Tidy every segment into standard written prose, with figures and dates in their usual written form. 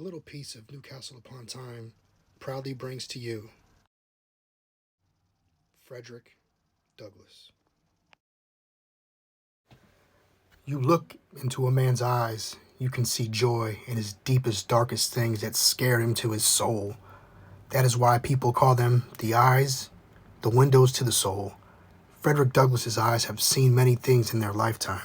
little piece of Newcastle upon Tyne proudly brings to you Frederick Douglass. You look into a man's eyes, you can see joy in his deepest, darkest things that scared him to his soul. That is why people call them the eyes, the windows to the soul. Frederick Douglass's eyes have seen many things in their lifetime.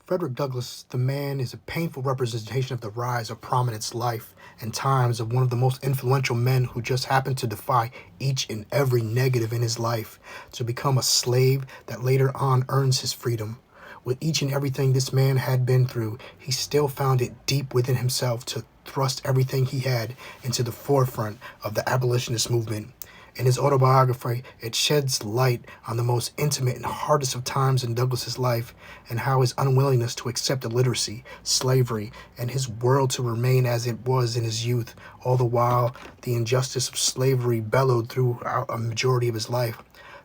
Frederick Douglass, the man, is a painful representation of the rise of prominence, life, and times of one of the most influential men who just happened to defy each and every negative in his life to become a slave that later on earns his freedom. With each and everything this man had been through, he still found it deep within himself to thrust everything he had into the forefront of the abolitionist movement. In his autobiography, it sheds light on the most intimate and hardest of times in Douglass's life and how his unwillingness to accept illiteracy, slavery, and his world to remain as it was in his youth, all the while the injustice of slavery bellowed throughout a majority of his life.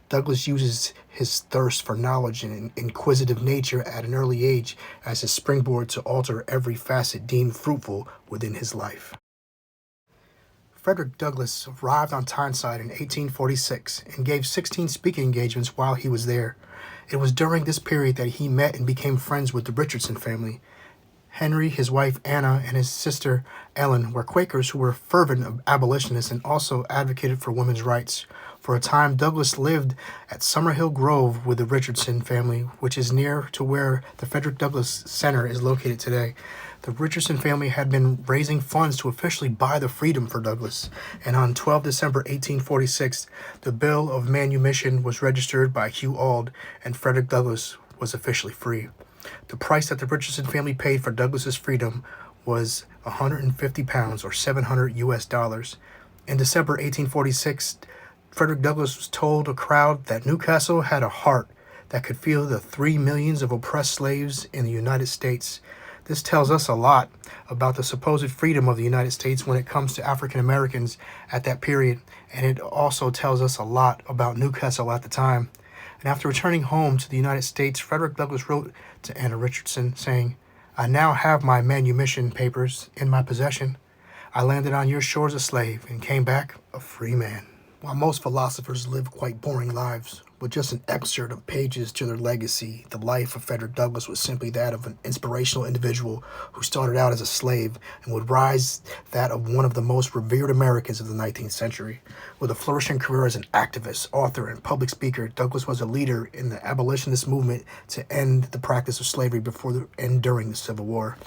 Douglass uses his thirst for knowledge and inquisitive nature at an early age as his springboard to alter every facet deemed fruitful within his life. Frederick Douglass arrived on Tyneside in 1846 and gave 16 speaking engagements while he was there. It was during this period that he met and became friends with the Richardson family. Henry, his wife Anna, and his sister Ellen were Quakers who were fervent abolitionists and also advocated for women's rights. For a time, Douglass lived at Summerhill Grove with the Richardson family, which is near to where the Frederick Douglass Center is located today. The Richardson family had been raising funds to officially buy the freedom for Douglass, and on 12 December 1846, the Bill of Manumission was registered by Hugh Auld, and Frederick Douglass was officially free. The price that the Richardson family paid for Douglass's freedom was £150 or $700. In December 1846, Frederick Douglass was told a crowd that Newcastle had a heart that could feel the 3 millions of oppressed slaves in the United States. This tells us a lot about the supposed freedom of the United States when it comes to African Americans at that period, and it also tells us a lot about Newcastle at the time. And after returning home to the United States, Frederick Douglass wrote to Anna Richardson saying, "I now have my manumission papers in my possession. I landed on your shores a slave and came back a free man." While most philosophers live quite boring lives, with just an excerpt of pages to their legacy, the life of Frederick Douglass was simply that of an inspirational individual who started out as a slave and would rise that of one of the most revered Americans of the 19th century. With a flourishing career as an activist, author, and public speaker, Douglass was a leader in the abolitionist movement to end the practice of slavery before and during the Civil War.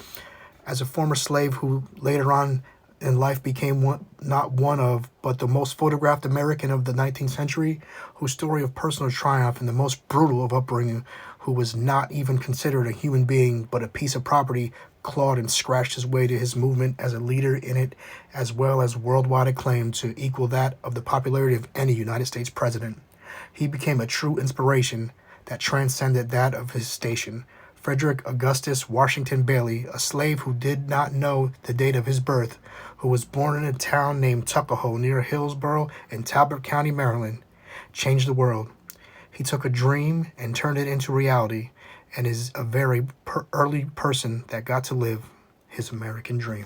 As a former slave who later on in life became not one of, but the most photographed American of the 19th century, whose story of personal triumph and the most brutal of upbringing, who was not even considered a human being but a piece of property, clawed and scratched his way to his movement as a leader in it, as well as worldwide acclaim to equal that of the popularity of any United States president. He became a true inspiration that transcended that of his station. Frederick Augustus Washington Bailey, a slave who did not know the date of his birth, who was born in a town named Tuckahoe near Hillsborough in Talbot County, Maryland, changed the world. He took a dream and turned it into reality, and is a very early person that got to live his American dream.